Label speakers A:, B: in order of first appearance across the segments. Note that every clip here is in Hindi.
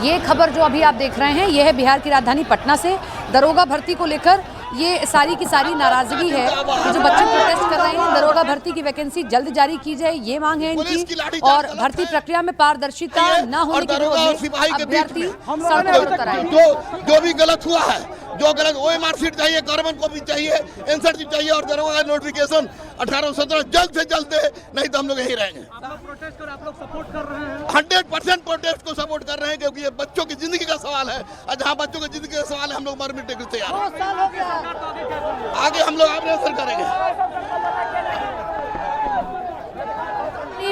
A: ये खबर जो अभी आप देख रहे हैं ये है बिहार की राजधानी पटना से। दरोगा भर्ती को लेकर ये सारी की सारी नाराजगी है कि जो बच्चे प्रोटेस्ट कर रहे हैं, दरोगा भर्ती की वैकेंसी जल्द जारी की जाए, ये मांग है इनकी। और भर्ती प्रक्रिया में पारदर्शिता न होने के विरोध में अभ्यर्थी सड़कों पर उतर आए।
B: जो भी गलत हुआ है, जो गलत OMR सीट चाहिए, कार्बन कॉपी चाहिए, एंसर सीट चाहिए और दरोगा नोटिफिकेशन 1817 जल्द से जल्द दे, नहीं तो हम लोग यही रहेंगे।
C: आप लोग सपोर्ट कर रहे हैं?
B: 100% प्रोटेस्ट को सपोर्ट कर रहे हैं, क्योंकि ये बच्चों की जिंदगी का सवाल है और जहाँ बच्चों की जिंदगी का सवाल है हम लोग मर मिटने को तैयार हैं। आगे हम लोग आपने असर करेंगे।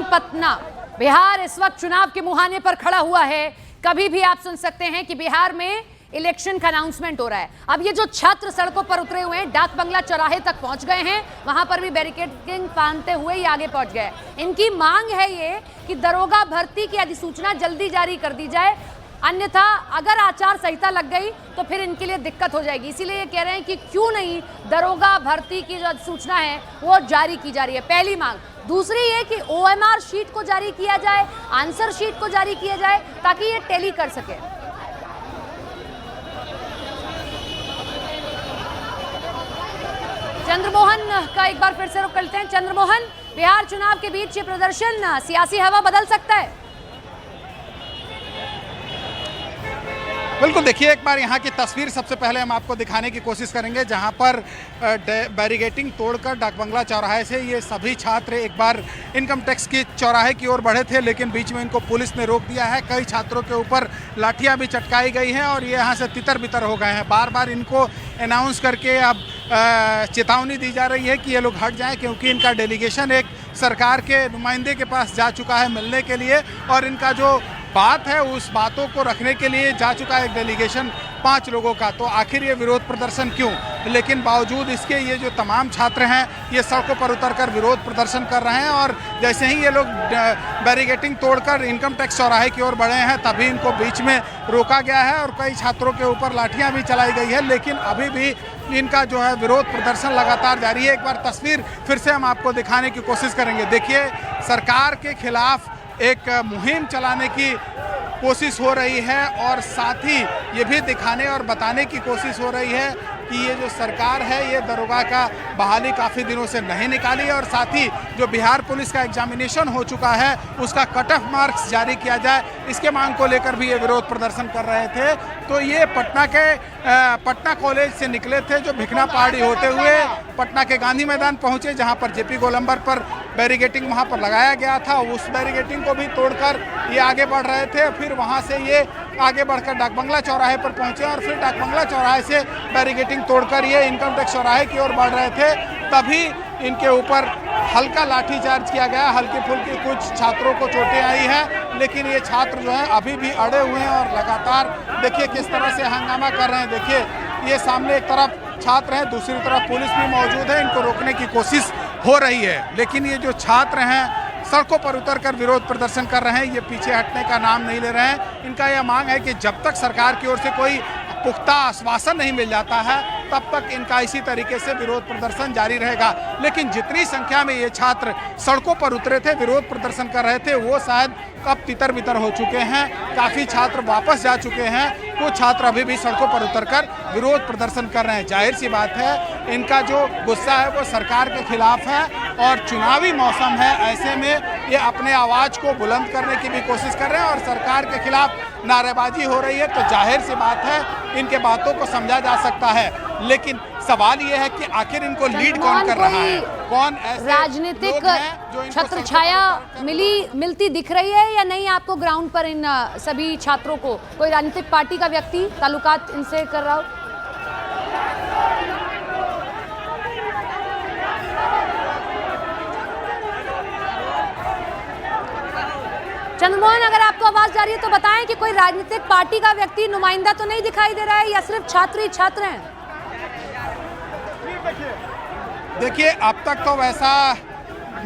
A: पटना बिहार इस वक्त चुनाव के मुहाने पर खड़ा हुआ है। कभी भी आप सुन सकते हैं कि बिहार में इलेक्शन का अनाउंसमेंट हो रहा है। अब ये जो छात्र सड़कों पर उतरे हुए हैं, डाक बंगला चौराहे तक पहुंच गए हैं, वहां पर भी बैरिकेडिंग बांधते हुए ये आगे पहुंच गए। इनकी मांग है ये कि दरोगा भर्ती की अधिसूचना जल्दी जारी कर दी जाए, अन्यथा अगर आचार संहिता लग गई तो फिर इनके लिए दिक्कत हो जाएगी। इसीलिए ये कह रहे हैं कि क्यों नहीं दरोगा भर्ती की जो अधिसूचना है वो जारी की जा रही है, पहली मांग। दूसरी ये कि OMR शीट को जारी किया जाए, आंसर शीट को जारी किया जाए, ताकि ये टैली कर सके। चंद्रमोहन का एक बार फिर से रुख करते हैं। चंद्रमोहन, बिहार चुनाव के बीच ये प्रदर्शन सियासी हवा बदल सकता है?
D: बिल्कुल, देखिए एक बार यहाँ की तस्वीर सबसे पहले हम आपको दिखाने की कोशिश करेंगे, जहाँ पर बैरिकेडिंग तोड़कर डाकबंगला चौराहे से ये सभी छात्र एक बार इनकम टैक्स की चौराहे की ओर बढ़े थे, लेकिन बीच में इनको पुलिस ने रोक दिया है। कई छात्रों के ऊपर लाठियाँ भी चटकाई गई हैं और ये यहाँ से तितर बितर हो गए हैं। बार बार इनको अनाउंस करके अब चेतावनी दी जा रही है कि ये लोग हट जाएं, क्योंकि इनका डेलीगेशन एक सरकार के नुमाइंदे के पास जा चुका है मिलने के लिए, और इनका जो बात है उस बातों को रखने के लिए जा चुका है एक डेलीगेशन 5 लोगों का। तो आखिर ये विरोध प्रदर्शन क्यों? लेकिन बावजूद इसके ये जो तमाम छात्र हैं ये सड़कों पर उतरकर विरोध प्रदर्शन कर रहे हैं, और जैसे ही ये लोग बैरिकेडिंग तोड़कर इनकम टैक्स चौराहे की ओर बढ़े हैं तभी इनको बीच में रोका गया है और कई छात्रों के ऊपर लाठियां भी चलाई गई है। लेकिन अभी भी इनका जो है विरोध प्रदर्शन लगातार जारी है। एक बार तस्वीर फिर से हम आपको दिखाने की कोशिश करेंगे। देखिए, सरकार के खिलाफ एक मुहिम चलाने की कोशिश हो रही है और साथ ही ये भी दिखाने और बताने की कोशिश हो रही है कि ये जो सरकार है ये दरोगा का बहाली काफ़ी दिनों से नहीं निकाली है, और साथ ही जो बिहार पुलिस का एग्जामिनेशन हो चुका है उसका कट ऑफ मार्क्स जारी किया जाए, इसके मांग को लेकर भी ये विरोध प्रदर्शन कर रहे थे। तो ये पटना कॉलेज से निकले थे, जो भिखना पहाड़ी होते हुए पटना के गांधी मैदान पहुंचे, जहां पर JP गोलंबर पर बैरिकेडिंग वहां पर लगाया गया था। उस बैरिकेडिंग को भी तोड़कर ये आगे बढ़ रहे थे। फिर वहां से ये आगे बढ़कर डाकबंगला चौराहे पर पहुंचे और फिर डाकबंगला चौराहे से बैरिकेडिंग तोड़कर ये इनकम टैक्स चौराहे की ओर बढ़ रहे थे। तभी इनके ऊपर हल्का लाठीचार्ज किया गया। हल्की फुल्की कुछ छात्रों को चोटें आई हैं, लेकिन ये छात्र जो हैं अभी भी अड़े हुए हैं और लगातार देखिए किस तरह से हंगामा कर रहे हैं। देखिए, ये सामने एक तरफ छात्र हैं, दूसरी तरफ पुलिस भी मौजूद है, इनको रोकने की कोशिश हो रही है। लेकिन ये जो छात्र हैं सड़कों पर उतरकर विरोध प्रदर्शन कर रहे हैं, ये पीछे हटने का नाम नहीं ले रहे हैं। इनका यह मांग है कि जब तक सरकार की ओर से कोई पुख्ता आश्वासन नहीं मिल जाता है तब तक इनका इसी तरीके से विरोध प्रदर्शन जारी रहेगा। लेकिन जितनी संख्या में ये छात्र सड़कों पर उतरे थे, विरोध प्रदर्शन कर रहे थे, वो शायद अब तितर बितर हो चुके हैं। काफ़ी छात्र वापस जा चुके हैं, कुछ छात्र अभी भी सड़कों पर उतरकर विरोध प्रदर्शन कर रहे हैं। जाहिर सी बात है इनका जो गुस्सा है वो सरकार के खिलाफ है और चुनावी मौसम है, ऐसे में ये अपने आवाज़ को बुलंद करने की भी कोशिश कर रहे हैं और सरकार के खिलाफ नारेबाजी हो रही है। तो जाहिर सी बात है इनके बातों को समझा जा सकता है, लेकिन सवाल ये है कि आखिर इनको लीड कौन कर रहा है, कौन ऐसे
A: राजनीतिक छत्र छाया मिलती दिख रही है या नहीं आपको ग्राउंड पर? इन सभी छात्रों को कोई राजनीतिक पार्टी का व्यक्ति ताल्लुकात इनसे कर रहा हो? चंद्रमोहन, अगर आपको आवाज जा रही है तो बताएं कि कोई राजनीतिक पार्टी का व्यक्ति नुमाइंदा तो नहीं दिखाई दे रहा है या सिर्फ छात्र ही छात्र हैं?
D: देखिए, अब तक तो वैसा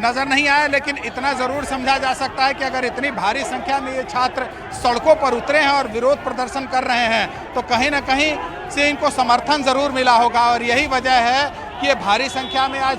D: नज़र नहीं आया, लेकिन इतना ज़रूर समझा जा सकता है कि अगर इतनी भारी संख्या में ये छात्र सड़कों पर उतरे हैं और विरोध प्रदर्शन कर रहे हैं तो कहीं ना कहीं से इनको समर्थन ज़रूर मिला होगा। और यही वजह है कि ये भारी संख्या में आज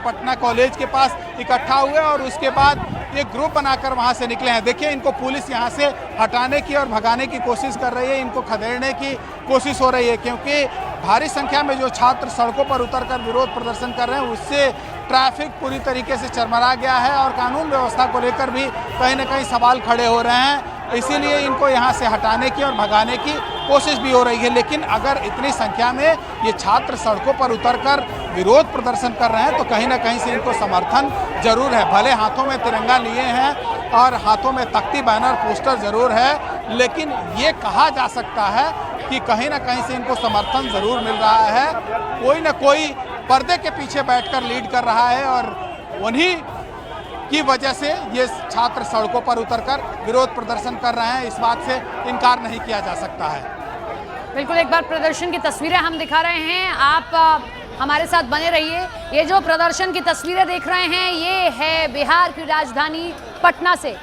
D: पटना कॉलेज के पास इकट्ठा हुए और उसके बाद ये ग्रुप बनाकर वहां से निकले हैं। देखिए इनको पुलिस यहां से हटाने की और भगाने की कोशिश कर रही है, इनको खदेड़ने की कोशिश हो रही है, क्योंकि भारी संख्या में जो छात्र सड़कों पर उतरकर विरोध प्रदर्शन कर रहे हैं उससे ट्रैफिक पूरी तरीके से चरमरा गया है और कानून व्यवस्था को लेकर भी कहीं ना कहीं सवाल खड़े हो रहे हैं। इसीलिए इनको यहाँ से हटाने की और भगाने की कोशिश भी हो रही है। लेकिन अगर इतनी संख्या में ये छात्र सड़कों पर उतरकर विरोध प्रदर्शन कर रहे हैं तो कहीं ना कहीं से इनको समर्थन जरूर है। भले हाथों में तिरंगा लिए हैं और हाथों में तख्ती बैनर पोस्टर जरूर है, लेकिन ये कहा जा सकता है कि कहीं ना कहीं से इनको समर्थन जरूर मिल रहा है। कोई ना कोई पर्दे के पीछे बैठकर लीड कर रहा है और उन्हीं की वजह से ये छात्र सड़कों पर उतरकर विरोध प्रदर्शन कर रहे हैं। इस बात से इनकार नहीं किया जा सकता है।
A: बिल्कुल, एक बार प्रदर्शन की तस्वीरें हम दिखा रहे हैं, आप हमारे साथ बने रहिए। ये जो प्रदर्शन की तस्वीरें देख रहे हैं ये है बिहार की राजधानी पटना से।